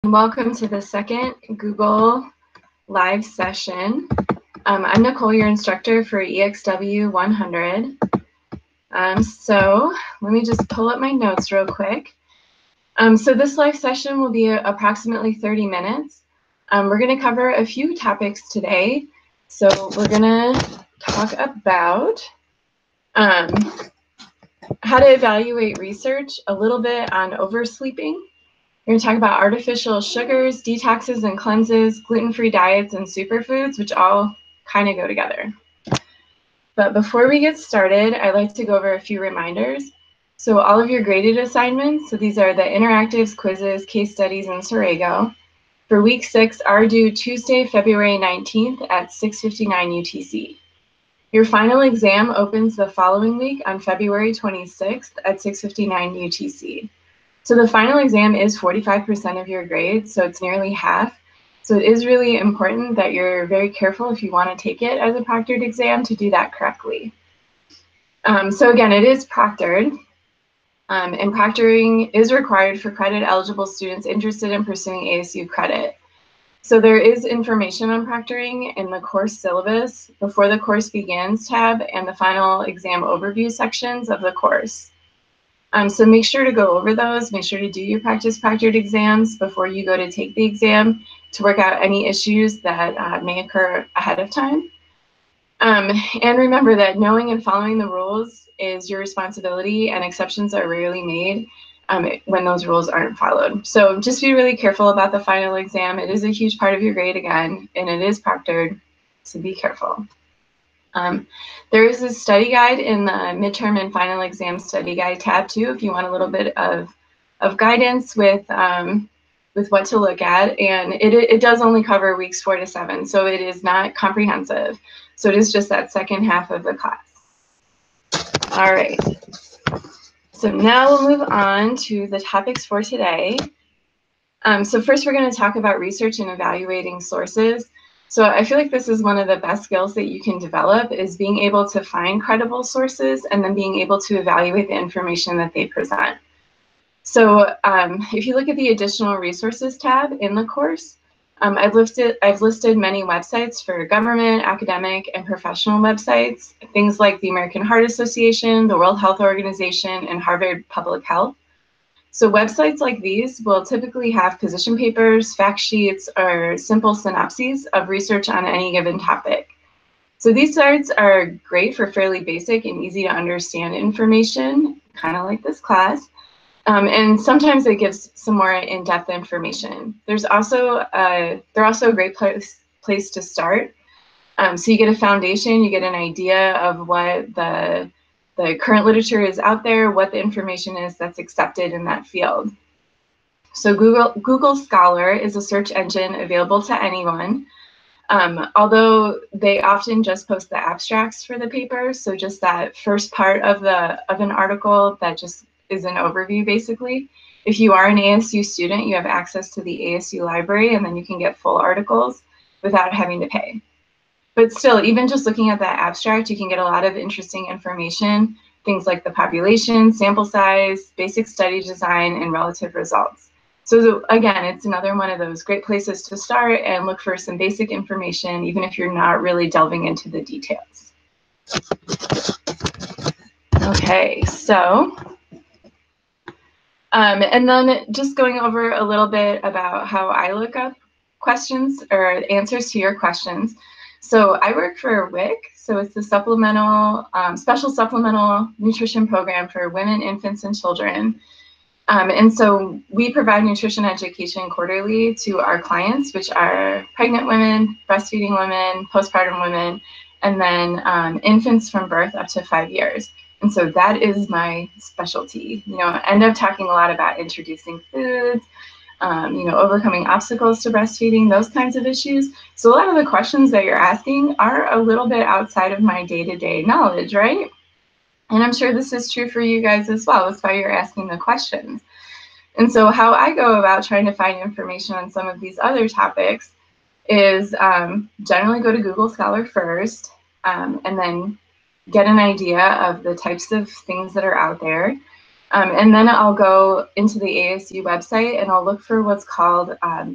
Welcome to the second Google Live session. I'm Nicole, your instructor for EXW100. So let me just pull up my notes real quick. So this live session will be approximately 30 minutes. We're going to cover a few topics today. So we're going to talk about how to evaluate research, a little bit on oversleeping. We're going to talk about artificial sugars, detoxes and cleanses, gluten-free diets, and superfoods, which all kind of go together. But before we get started, I'd like to go over a few reminders. So all of your graded assignments, so these are the interactives, quizzes, case studies, and Sorego, for week 6 are due Tuesday, February 19th at 6:59 UTC. Your final exam opens the following week on February 26th at 6:59 UTC. So the final exam is 45% of your grade, so it's nearly half. So it is really important that you're very careful if you want to take it as a proctored exam to do that correctly. So again, it is proctored, and proctoring is required for credit eligible students interested in pursuing ASU credit. So there is information on proctoring in the course syllabus, before the course begins tab, and the final exam overview sections of the course. So make sure to go over those. Make sure to do your practice proctored exams before you go to take the exam to work out any issues that may occur ahead of time. And remember that knowing and following the rules is your responsibility, and exceptions are rarely made when those rules aren't followed. So just be really careful about the final exam. It is a huge part of your grade again, and it is proctored, so be careful. There is a study guide in the midterm and final exam study guide tab too, if you want a little bit of guidance with what to look at. And it does only cover weeks 4 to 7, so it is not comprehensive. So it is just that second half of the class. All right. So now we'll move on to the topics for today. So first we're going to talk about research and evaluating sources. So I feel like this is one of the best skills that you can develop, is being able to find credible sources and then being able to evaluate the information that they present. So if you look at the additional resources tab in the course, I've listed many websites for government, academic, and professional websites, things like the American Heart Association, the World Health Organization, and Harvard Public Health. So websites like these will typically have position papers, fact sheets, or simple synopses of research on any given topic. So these sites are great for fairly basic and easy to understand information, kind of like this class. And sometimes it gives some more in-depth information. They're also a great place to start. So you get a foundation, you get an idea of what the current literature is out there, what the information is that's accepted in that field. So Google Scholar is a search engine available to anyone, although they often just post the abstracts for the paper, so just that first part of an article that just is an overview, basically. If you are an ASU student, you have access to the ASU library, and then you can get full articles without having to pay. But still, even just looking at that abstract, you can get a lot of interesting information, things like the population, sample size, basic study design, and relative results. So again, it's another one of those great places to start and look for some basic information, even if you're not really delving into the details. Okay, so, and then just going over a little bit about how I look up questions or answers to your questions. So I work for WIC, so it's the special supplemental nutrition program for women, infants, and children. And so we provide nutrition education quarterly to our clients, which are pregnant women, breastfeeding women, postpartum women, and then infants from birth up to 5 years. And so that is my specialty. I end up talking a lot about introducing foods, overcoming obstacles to breastfeeding, those kinds of issues. So a lot of the questions that you're asking are a little bit outside of my day-to-day knowledge, right? And I'm sure this is true for you guys as well. That's why you're asking the questions. And so how I go about trying to find information on some of these other topics is generally go to Google Scholar first, and then get an idea of the types of things that are out there. And then I'll go into the ASU website and I'll look for what's called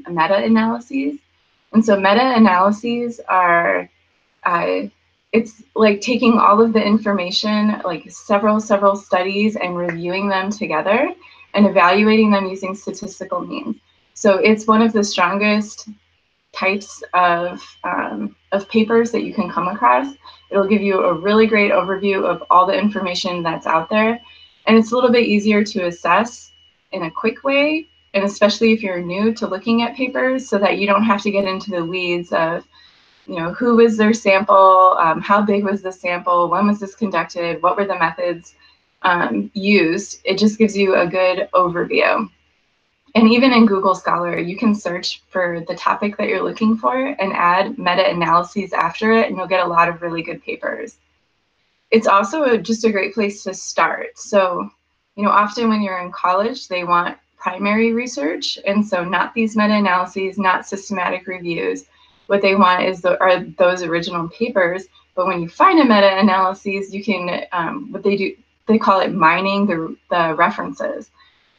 meta-analyses. And so meta-analyses are, it's like taking all of the information, like several studies, and reviewing them together and evaluating them using statistical means. So it's one of the strongest types of papers that you can come across. It'll give you a really great overview of all the information that's out there. And it's a little bit easier to assess in a quick way, and especially if you're new to looking at papers, so that you don't have to get into the weeds of, you know, who was their sample, how big was the sample, when was this conducted, what were the methods used. It just gives you a good overview. And even in Google Scholar, you can search for the topic that you're looking for and add meta-analyses after it, and you'll get a lot of really good papers. It's also just a great place to start. So, you know, often when you're in college, they want primary research, and so not these meta-analyses, not systematic reviews. What they want is are those original papers. But when you find a meta-analyses, you can, what they do, they call it mining the references.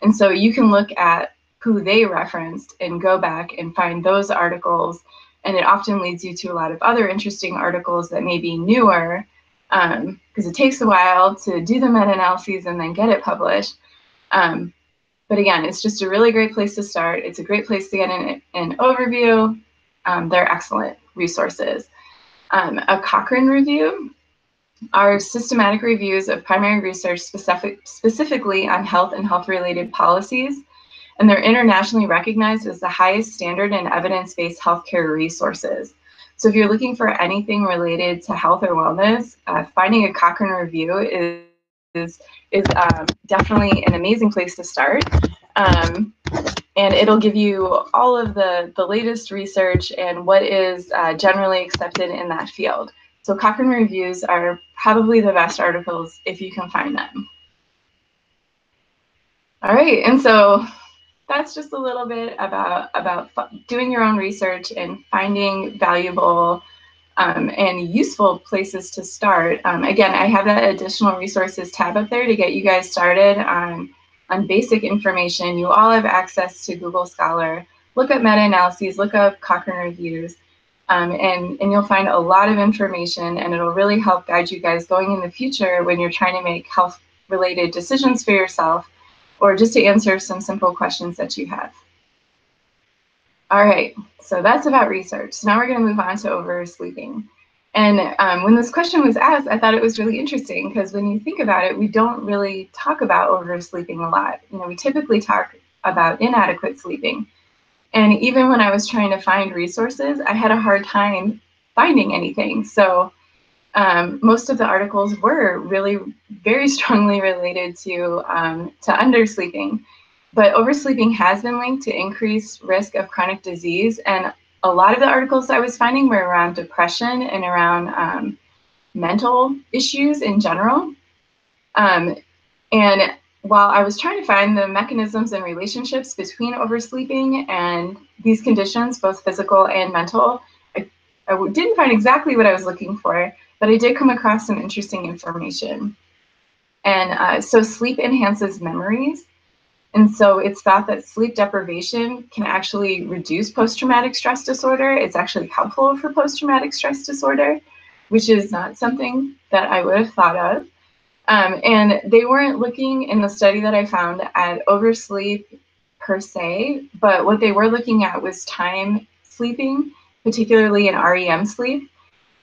And so you can look at who they referenced and go back and find those articles. And it often leads you to a lot of other interesting articles that may be newer, because it takes a while to do the meta-analyses and then get it published. But again, it's just a really great place to start. It's a great place to get an overview. They're excellent resources. A Cochrane review are systematic reviews of primary research specifically on health and health-related policies, and they're internationally recognized as the highest standard in evidence-based healthcare resources. So if you're looking for anything related to health or wellness, finding a Cochrane review is definitely an amazing place to start. And it'll give you all of the latest research and what is generally accepted in that field. So Cochrane reviews are probably the best articles if you can find them. All right, and so that's just a little bit about doing your own research and finding valuable and useful places to start. Again, I have that additional resources tab up there to get you guys started on basic information. You all have access to Google Scholar. Look up meta-analyses, look up Cochrane reviews, and you'll find a lot of information, and it'll really help guide you guys going in the future when you're trying to make health-related decisions for yourself, or just to answer some simple questions that you have. All right, so that's about research. So now we're going to move on to oversleeping. And when this question was asked, I thought it was really interesting, because when you think about it, we don't really talk about oversleeping a lot. You know, we typically talk about inadequate sleeping. And even when I was trying to find resources, I had a hard time finding anything. So most of the articles were really very strongly related to undersleeping. But oversleeping has been linked to increased risk of chronic disease. And a lot of the articles I was finding were around depression and around mental issues in general. And while I was trying to find the mechanisms and relationships between oversleeping and these conditions, both physical and mental, I didn't find exactly what I was looking for, but I did come across some interesting information. And so sleep enhances memories. And so it's thought that sleep deprivation can actually reduce post-traumatic stress disorder. It's actually helpful for post-traumatic stress disorder, which is not something that I would have thought of. And they weren't looking in the study that I found at oversleep per se, but what they were looking at was time sleeping, particularly in REM sleep.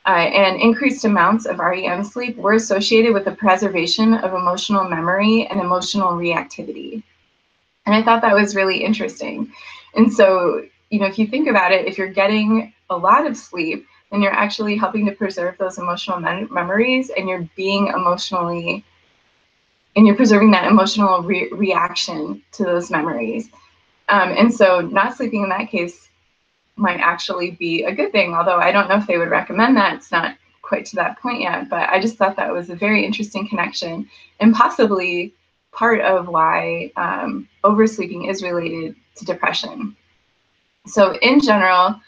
And increased amounts of REM sleep were associated with the preservation of emotional memory and emotional reactivity. And I thought that was really interesting. And so, you know, if you think about it, if you're getting a lot of sleep, then you're actually helping to preserve those emotional memories, and you're being emotionally, and you're preserving that emotional reaction to those memories. And so not sleeping in that case might actually be a good thing, although I don't know if they would recommend that. It's not quite to that point yet, but I just thought that was a very interesting connection, and possibly part of why oversleeping is related to depression. So in general,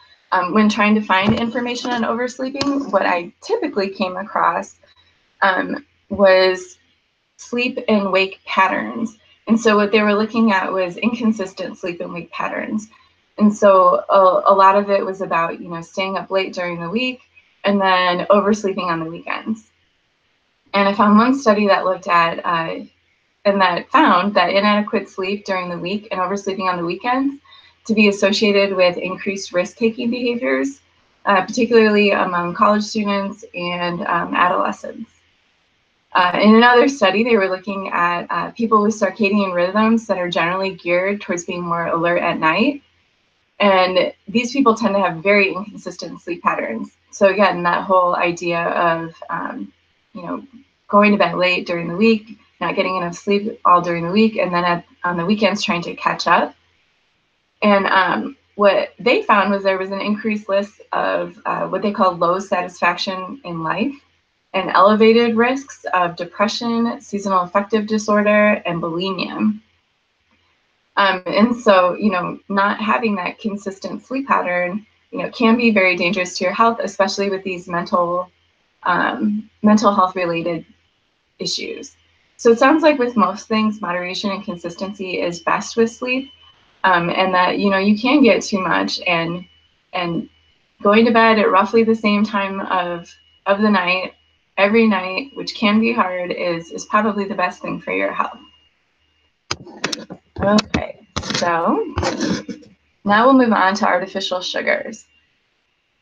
when trying to find information on oversleeping, what I typically came across was sleep and wake patterns. And so what they were looking at was inconsistent sleep and wake patterns. And so a lot of it was about, staying up late during the week and then oversleeping on the weekends. And I found one study that looked at and that found that inadequate sleep during the week and oversleeping on the weekends to be associated with increased risk-taking behaviors, particularly among college students and adolescents. In another study, they were looking at people with circadian rhythms that are generally geared towards being more alert at night. And these people tend to have very inconsistent sleep patterns. So again, that whole idea of, going to bed late during the week, not getting enough sleep all during the week, and then on the weekends trying to catch up. And what they found was there was an increased list of what they call low satisfaction in life and elevated risks of depression, seasonal affective disorder, and bulimia. And so, not having that consistent sleep pattern, can be very dangerous to your health, especially with these mental health related issues. So it sounds like with most things, moderation and consistency is best with sleep, and that, you can get too much, and going to bed at roughly the same time of the night, every night, which can be hard, is probably the best thing for your health. Okay, so now we'll move on to artificial sugars.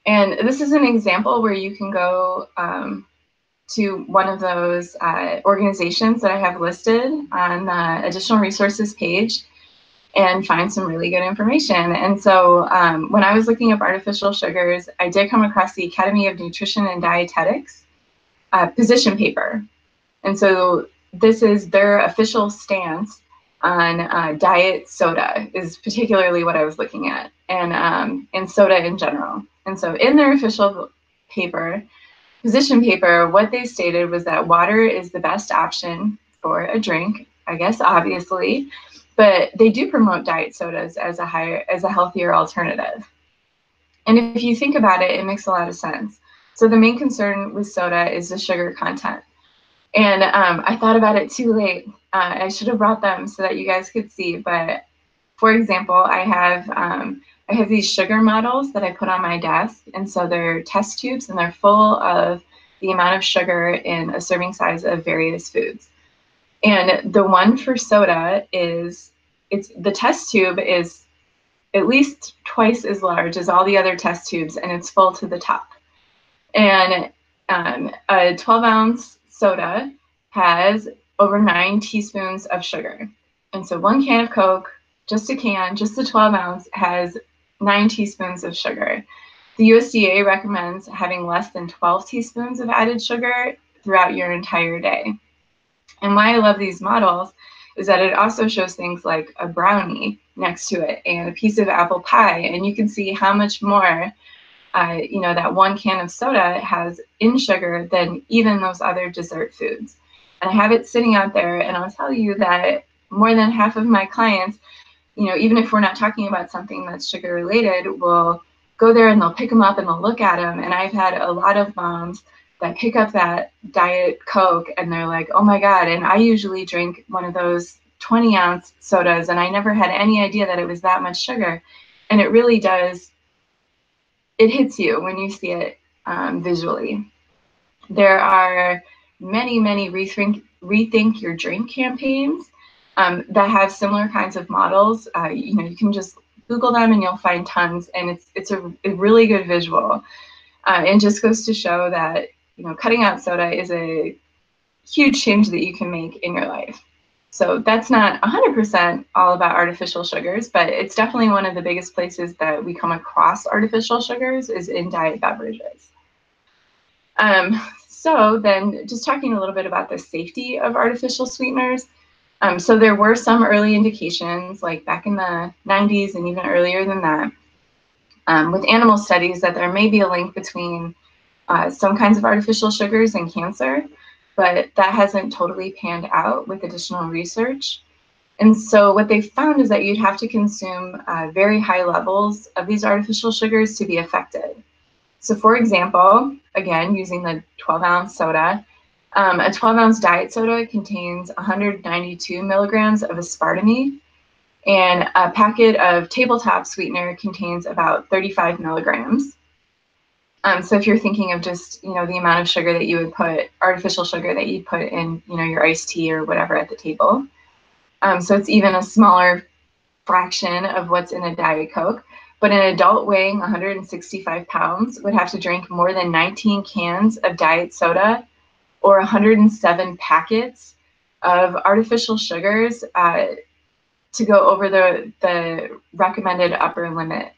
And this is an example where you can go to one of those organizations that I have listed on the additional resources page and find some really good information. And so when I was looking up artificial sugars, I did come across the Academy of Nutrition and Dietetics position paper. And so this is their official stance on diet soda is particularly what I was looking at, and soda in general. And so in their official paper, position paper, what they stated was that water is the best option for a drink, I guess, obviously, but they do promote diet sodas as a healthier alternative. And if you think about it, it makes a lot of sense. So the main concern with soda is the sugar content. And I thought about it too late. I should have brought them so that you guys could see. But for example, I have these sugar models that I put on my desk. And so they're test tubes, and they're full of the amount of sugar in a serving size of various foods. And the one for soda the test tube is at least twice as large as all the other test tubes, and it's full to the top. And a 12-ounce soda has over 9 teaspoons of sugar. And so one can of Coke, just the 12-ounce, has 9 teaspoons of sugar. The USDA recommends having less than 12 teaspoons of added sugar throughout your entire day. And why I love these models is that it also shows things like a brownie next to it and a piece of apple pie, and you can see how much more that one can of soda has in sugar than even those other dessert foods. And I have it sitting out there, and I'll tell you that more than half of my clients, even if we're not talking about something that's sugar related, will go there and they'll pick them up and they'll look at them. And I've had a lot of moms that pick up that Diet Coke and they're like, oh my God. And I usually drink one of those 20-ounce sodas, and I never had any idea that it was that much sugar. And it really does, it hits you when you see it visually. There are many, many rethink your drink campaigns that have similar kinds of models. You can just Google them and you'll find tons, and it's a really good visual. And just goes to show that cutting out soda is a huge change that you can make in your life. So that's not 100% all about artificial sugars, but it's definitely one of the biggest places that we come across artificial sugars is in diet beverages. So then just talking a little bit about the safety of artificial sweeteners. So there were some early indications, like back in the 90s and even earlier than that, with animal studies, that there may be a link between some kinds of artificial sugars and cancer, but that hasn't totally panned out with additional research. And so what they found is that you'd have to consume very high levels of these artificial sugars to be affected. So for example, again, using the 12-ounce soda, A 12-ounce diet soda contains 192 milligrams of aspartame, and a packet of tabletop sweetener contains about 35 milligrams. So if you're thinking of just, the amount of sugar that you would put, artificial sugar that you put in, your iced tea or whatever at the table. So it's even a smaller fraction of what's in a Diet Coke. But an adult weighing 165 pounds would have to drink more than 19 cans of diet soda or 107 packets of artificial sugars to go over the recommended upper limit.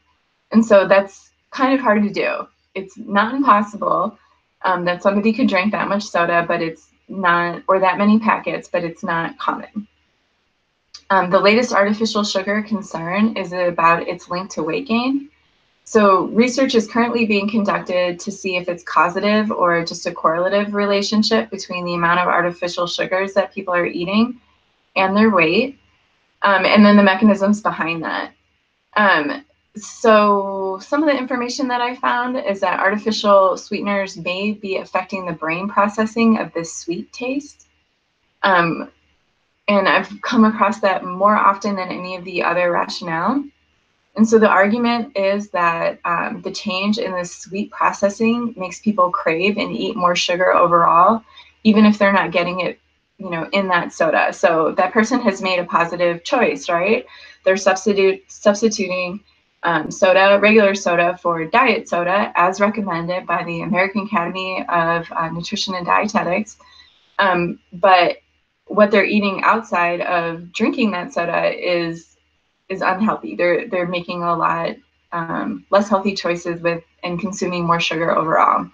And so that's kind of hard to do. It's not impossible that somebody could drink that much soda, but it's not, or that many packets, but it's not common. The latest artificial sugar concern is about its link to weight gain. So research is currently being conducted to see if it's causative or just a correlative relationship between the amount of artificial sugars that people are eating and their weight, and then the mechanisms behind that. So some of the information that I found is that artificial sweeteners may be affecting the brain processing of this sweet taste. And I've come across that more often than any of the other rationale. And so the argument is that the change in the sweet processing makes people crave and eat more sugar overall, even if they're not getting it, in that soda. So that person has made a positive choice, right? They're substituting soda, regular soda, for diet soda, as recommended by the American Academy of Nutrition and Dietetics. But what they're eating outside of drinking that soda is unhealthy. They're making a lot less healthy choices and consuming more sugar overall.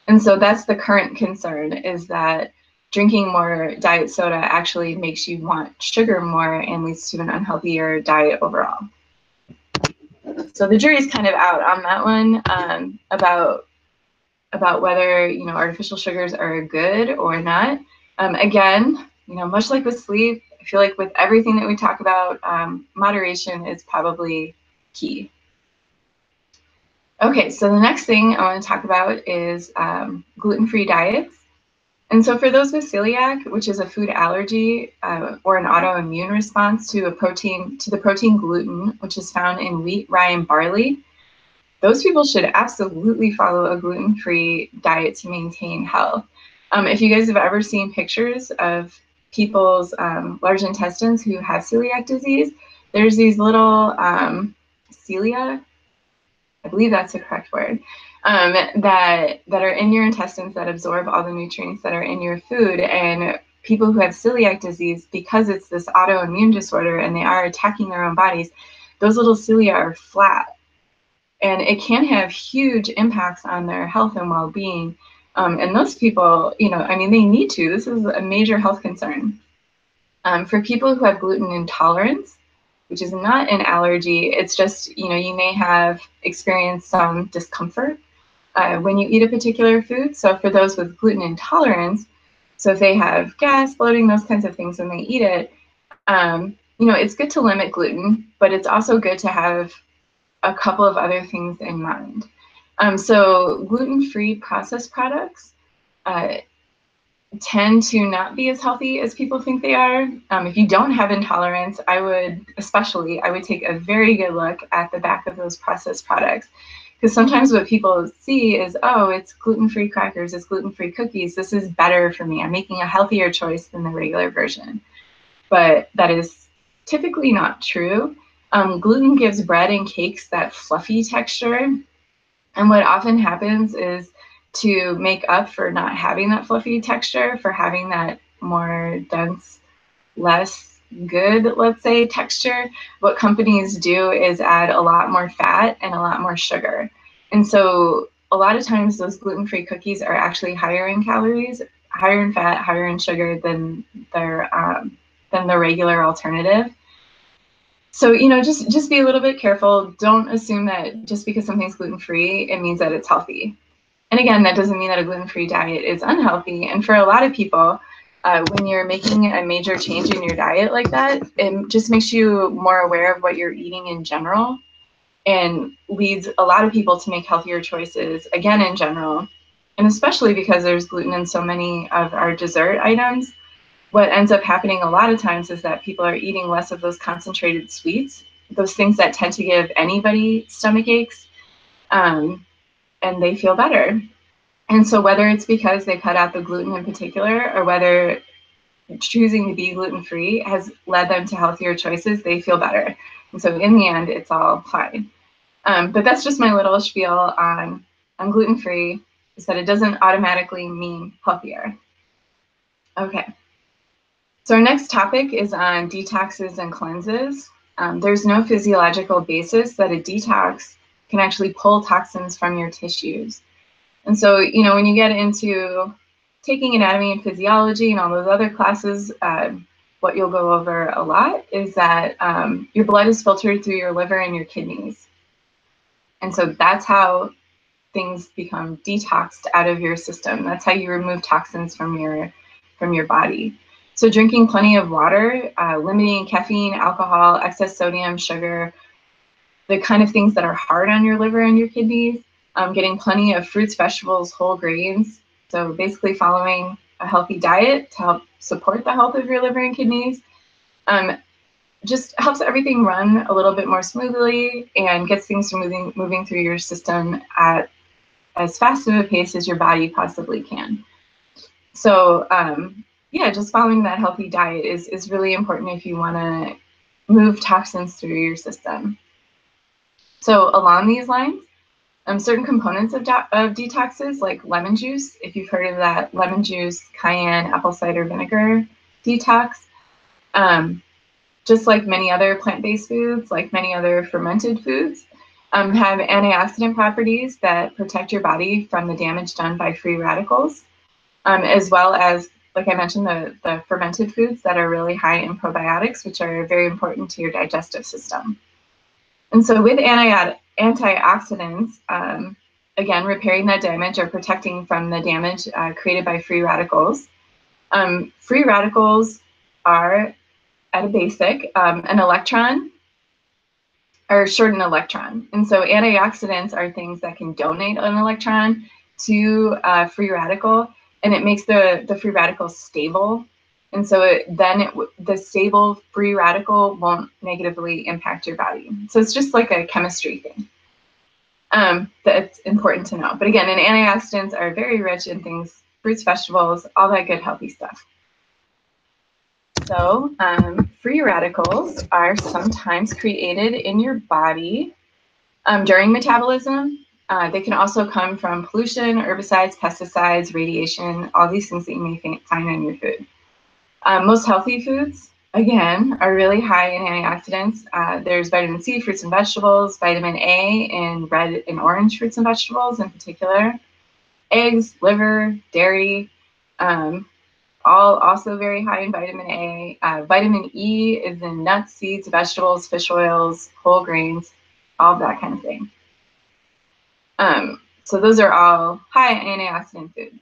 And so that's the current concern, is that drinking more diet soda actually makes you want sugar more and leads to an unhealthier diet overall. So the jury's kind of out on that one, about whether artificial sugars are good or not. Again, much like with sleep, I feel like with everything that we talk about, moderation is probably key. Okay, so the next thing I want to talk about is gluten-free diets. And so for those with celiac, which is a food allergy or an autoimmune response to the protein gluten, which is found in wheat, rye, and barley, those people should absolutely follow a gluten-free diet to maintain health. If you guys have ever seen pictures of people's large intestines who have celiac disease, there's these little cilia, I believe that's the correct word, that are in your intestines that absorb all the nutrients that are in your food. And people who have celiac disease, because it's this autoimmune disorder and they are attacking their own bodies, those little cilia are flat. And it can have huge impacts on their health and well-being. And those people, they need to. This is a major health concern. For people who have gluten intolerance, which is not an allergy, it's just, you may have experienced some discomfort when you eat a particular food. So for those with gluten intolerance, so if they have gas, bloating, those kinds of things when they eat it, it's good to limit gluten, but it's also good to have a couple of other things in mind. So gluten-free processed products tend to not be as healthy as people think they are. If you don't have intolerance, I would take a very good look at the back of those processed products. Because sometimes what people see is, oh, it's gluten-free crackers, it's gluten-free cookies, this is better for me, I'm making a healthier choice than the regular version. But that is typically not true. Gluten gives bread and cakes that fluffy texture. And what often happens is, to make up for not having that fluffy texture, for having that more dense, less good, let's say, texture, what companies do is add a lot more fat and a lot more sugar. And so a lot of times those gluten-free cookies are actually higher in calories, higher in fat, higher in sugar than the regular alternative. So, just be a little bit careful. Don't assume that just because something's gluten-free, it means that it's healthy. And again, that doesn't mean that a gluten-free diet is unhealthy. And for a lot of people, when you're making a major change in your diet like that, it just makes you more aware of what you're eating in general, and leads a lot of people to make healthier choices, again, in general. And, you know, just be a little bit careful. Don't assume that just because something's gluten-free, it means that it's unhealthy. And again, that doesn't mean that a gluten-free diet is unhealthy. And for a lot of people, when you're making a major change in your diet like that, it just makes you more aware of what you're eating in general, and leads a lot of people to make healthier choices, again, in general. And especially because there's gluten in so many of our dessert items, what ends up happening a lot of times is that people are eating less of those concentrated sweets, those things that tend to give anybody stomach aches, and they feel better. And so whether it's because they cut out the gluten in particular, or whether choosing to be gluten-free has led them to healthier choices, they feel better. And so in the end, it's all fine. But that's just my little spiel on gluten-free, is that it doesn't automatically mean healthier. Okay. So our next topic is on detoxes and cleanses. There's no physiological basis that a detox can actually pull toxins from your tissues. And so, you know, when you get into taking anatomy and physiology and all those other classes, what you'll go over a lot is that your blood is filtered through your liver and your kidneys. And so that's how things become detoxed out of your system. That's how you remove toxins from your body. So drinking plenty of water, limiting caffeine, alcohol, excess sodium, sugar, the kind of things that are hard on your liver and your kidneys, getting plenty of fruits, vegetables, whole grains. So basically following a healthy diet to help support the health of your liver and kidneys, just helps everything run a little bit more smoothly and gets things moving through your system at as fast of a pace as your body possibly can. So yeah, just following that healthy diet is really important if you want to move toxins through your system. So along these lines, certain components of detoxes, like lemon juice, if you've heard of that lemon juice, cayenne, apple cider vinegar detox, just like many other plant-based foods, like many other fermented foods, have antioxidant properties that protect your body from the damage done by free radicals, as well as, like I mentioned, the fermented foods that are really high in probiotics, which are very important to your digestive system. And so with antioxidants, again, repairing that damage or protecting from the damage created by free radicals. Free radicals are, at a basic, an electron, or short an electron. And so antioxidants are things that can donate an electron to a free radical, and it makes the free radical stable. And so the stable free radical won't negatively impact your body. So it's just like a chemistry thing that's important to know. But again, and antioxidants are very rich in things, fruits, vegetables, all that good healthy stuff. So free radicals are sometimes created in your body during metabolism. They can also come from pollution, herbicides, pesticides, radiation, all these things that you may find in your food. Most healthy foods, again, are really high in antioxidants. There's vitamin C, fruits and vegetables, vitamin A in red and orange fruits and vegetables in particular, eggs, liver, dairy, all also very high in vitamin A. Vitamin E is in nuts, seeds, vegetables, fish oils, whole grains, all of that kind of thing. So those are all high antioxidant foods.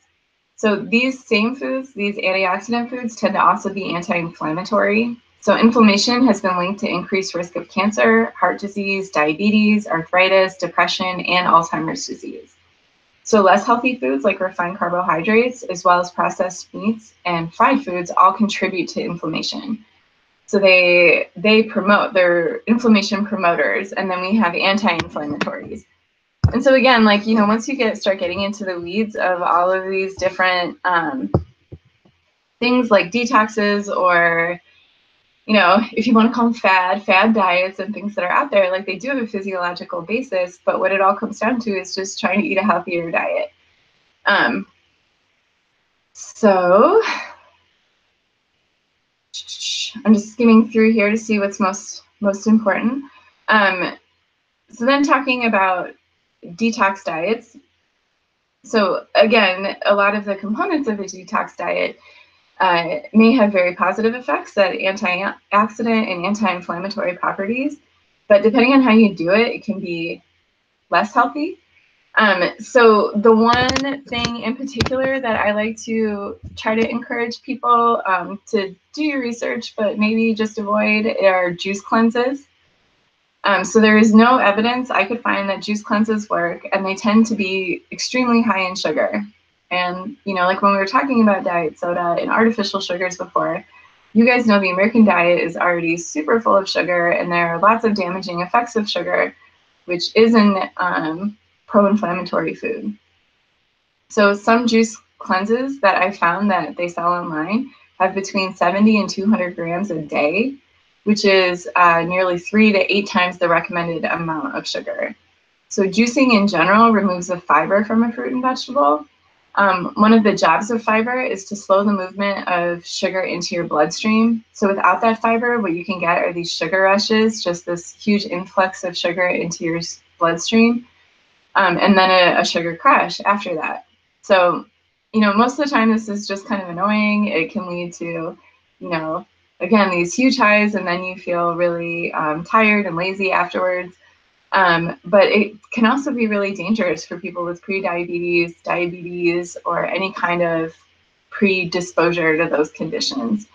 So these same foods, these antioxidant foods, tend to also be anti-inflammatory. So inflammation has been linked to increased risk of cancer, heart disease, diabetes, arthritis, depression, and Alzheimer's disease. So less healthy foods like refined carbohydrates, as well as processed meats and fried foods, all contribute to inflammation. So they promote, they're inflammation promoters, and then we have anti-inflammatories. And so again, like, you know, once you start getting into the weeds of all of these different things like detoxes, or, you know, if you want to call them fad diets and things that are out there, like, they do have a physiological basis, but what it all comes down to is just trying to eat a healthier diet. So I'm just skimming through here to see what's most important. So then talking about detox diets. So again, a lot of the components of a detox diet may have very positive effects, that antioxidant and anti-inflammatory properties, but depending on how you do it, it can be less healthy. So the one thing in particular that I like to try to encourage people to do your research, but maybe just avoid, are juice cleanses. So there is no evidence I could find that juice cleanses work, and they tend to be extremely high in sugar. And, you know, like when we were talking about diet soda and artificial sugars before, you guys know the American diet is already super full of sugar, and there are lots of damaging effects of sugar, which is an pro-inflammatory food. So some juice cleanses that I found that they sell online have between 70 and 200 grams a day, which is nearly 3 to 8 times the recommended amount of sugar. So juicing in general removes the fiber from a fruit and vegetable. One of the jobs of fiber is to slow the movement of sugar into your bloodstream. So without that fiber, what you can get are these sugar rushes, just this huge influx of sugar into your bloodstream, and then a sugar crash after that. So, you know, most of the time this is just kind of annoying. It can lead to, you know, again, these huge highs, and then you feel really tired and lazy afterwards. But it can also be really dangerous for people with pre-diabetes, diabetes, or any kind of predisposure to those conditions.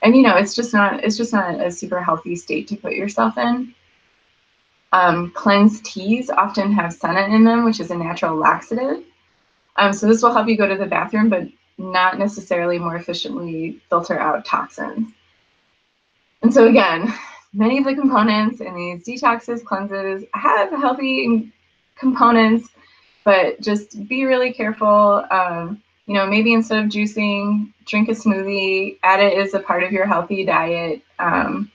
And, you know, it's just not a super healthy state to put yourself in. Cleansed teas often have senna in them, which is a natural laxative. So this will help you go to the bathroom, but not necessarily more efficiently filter out toxins. And so again, many of the components in these detoxes, cleanses have healthy components, but just be really careful. You know, maybe instead of juicing, drink a smoothie, add it as a part of your healthy diet. You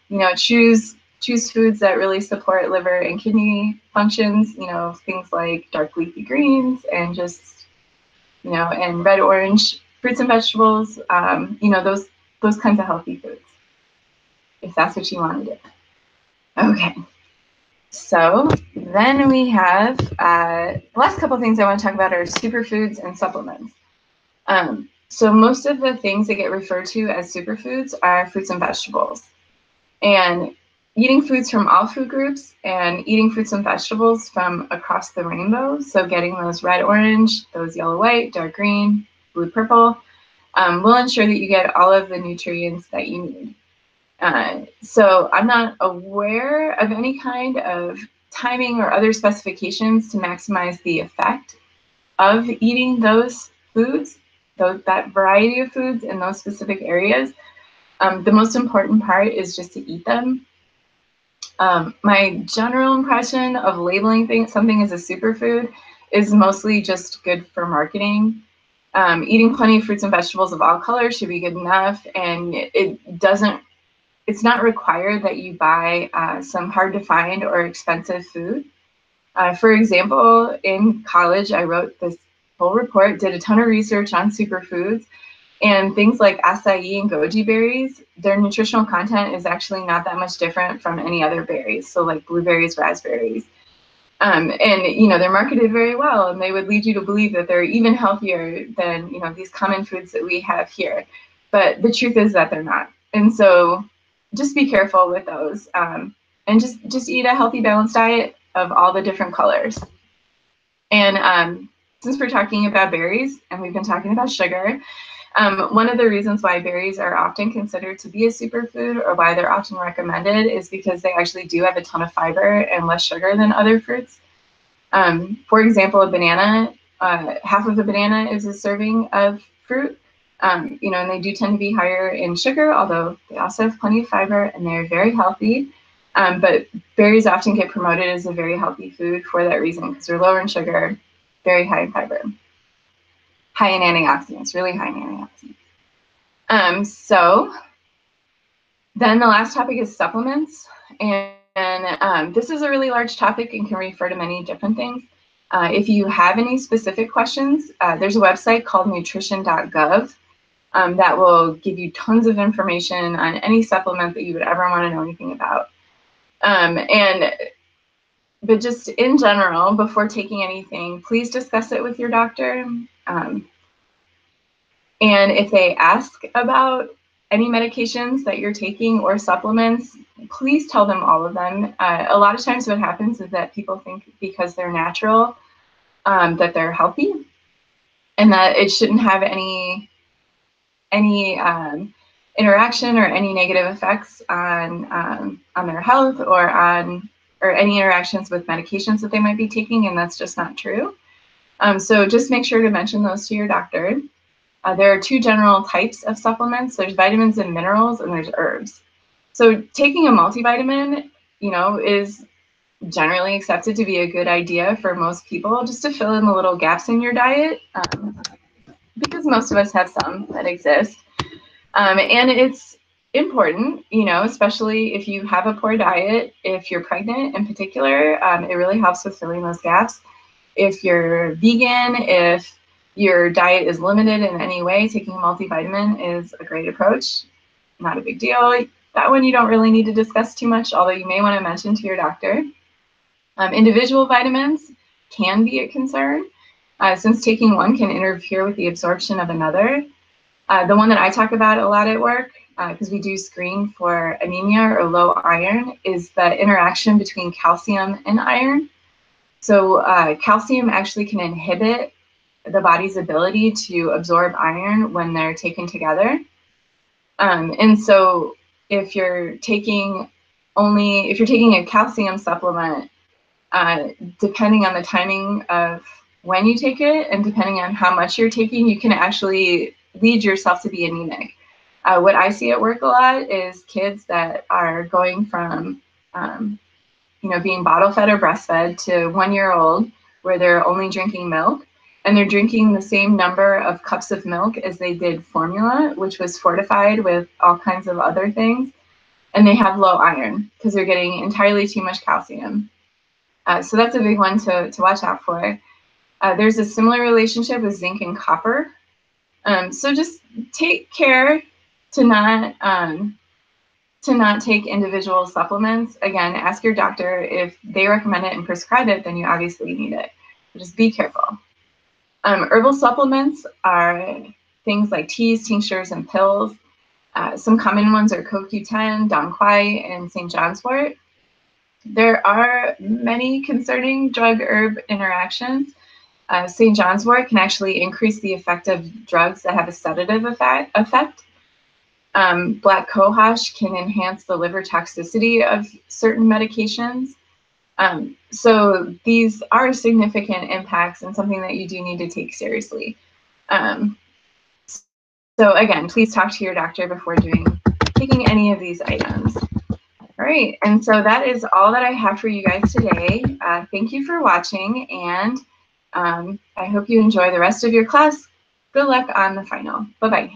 know, choose foods that really support liver and kidney functions, you know, things like dark leafy greens and just, you know, and red, orange fruits and vegetables, you know, those kinds of healthy foods, if that's what you want to do. Okay, so then we have, the last couple things I want to talk about are superfoods and supplements. So most of the things that get referred to as superfoods are fruits and vegetables. And eating foods from all food groups and eating fruits and vegetables from across the rainbow, so getting those red, orange, those yellow, white, dark green, blue, purple, will ensure that you get all of the nutrients that you need. So I'm not aware of any kind of timing or other specifications to maximize the effect of eating those foods, that variety of foods in those specific areas. The most important part is just to eat them. My general impression of labeling something as a superfood is mostly just good for marketing. Eating plenty of fruits and vegetables of all colors should be good enough, and it's not required that you buy some hard to find or expensive food. For example, in college, I wrote this whole report, did a ton of research on superfoods, and things like acai and goji berries, their nutritional content is actually not that much different from any other berries. So like blueberries, raspberries. And, you know, they're marketed very well, and they would lead you to believe that they're even healthier than, you know, these common foods that we have here. But the truth is that they're not. And so just be careful with those. And just eat a healthy, balanced diet of all the different colors. And since we're talking about berries, and we've been talking about sugar, one of the reasons why berries are often considered to be a superfood, or why they're often recommended, is because they actually do have a ton of fiber and less sugar than other fruits. For example, a banana, half of a banana is a serving of fruit, you know, and they do tend to be higher in sugar, although they also have plenty of fiber and they're very healthy. But berries often get promoted as a very healthy food for that reason, because they're lower in sugar, very high in fiber. High in antioxidants, really high in antioxidants. So then the last topic is supplements. And this is a really large topic and can refer to many different things. If you have any specific questions, there's a website called nutrition.gov that will give you tons of information on any supplement that you would ever want to know anything about. But just in general, before taking anything, please discuss it with your doctor. And if they ask about any medications that you're taking or supplements, please tell them all of them. A lot of times what happens is that people think because they're natural, that they're healthy, and that it shouldn't have any interaction or any negative effects on their health or any interactions with medications that they might be taking, and that's just not true. So just make sure to mention those to your doctor. There are two general types of supplements. There's vitamins and minerals, and there's herbs. So taking a multivitamin, is generally accepted to be a good idea for most people, just to fill in the little gaps in your diet, because most of us have some that exist. And it's important, especially if you have a poor diet, if you're pregnant in particular, it really helps with filling those gaps. If you're vegan, if your diet is limited in any way, taking a multivitamin is a great approach. Not a big deal. That one you don't really need to discuss too much, although you may want to mention to your doctor. Individual vitamins can be a concern, since taking one can interfere with the absorption of another. The one that I talk about a lot at work, because we do screen for anemia or low iron, is the interaction between calcium and iron. So calcium actually can inhibit the body's ability to absorb iron when they're taken together. And so if you're taking a calcium supplement, depending on the timing of when you take it and depending on how much you're taking, you can actually lead yourself to be anemic. What I see at work a lot is kids that are going from being bottle fed or breastfed to 1 year old, where they're only drinking milk, and they're drinking the same number of cups of milk as they did formula, which was fortified with all kinds of other things, and they have low iron because they're getting entirely too much calcium. So that's a big one to watch out for. There's a similar relationship with zinc and copper. So just take care to not take individual supplements. Again, ask your doctor. If they recommend it and prescribe it, then you obviously need it. So just be careful. Herbal supplements are things like teas, tinctures, and pills. Some common ones are CoQ10, Dong Quai, and St. John's wort. There are many concerning drug-herb interactions. St. John's wort can actually increase the effect of drugs that have a sedative effect. Black cohosh can enhance the liver toxicity of certain medications. So these are significant impacts and something that you do need to take seriously. So again, please talk to your doctor before taking any of these items. All right, and so that is all that I have for you guys today. Thank you for watching, and I hope you enjoy the rest of your class. Good luck on the final. Bye-bye.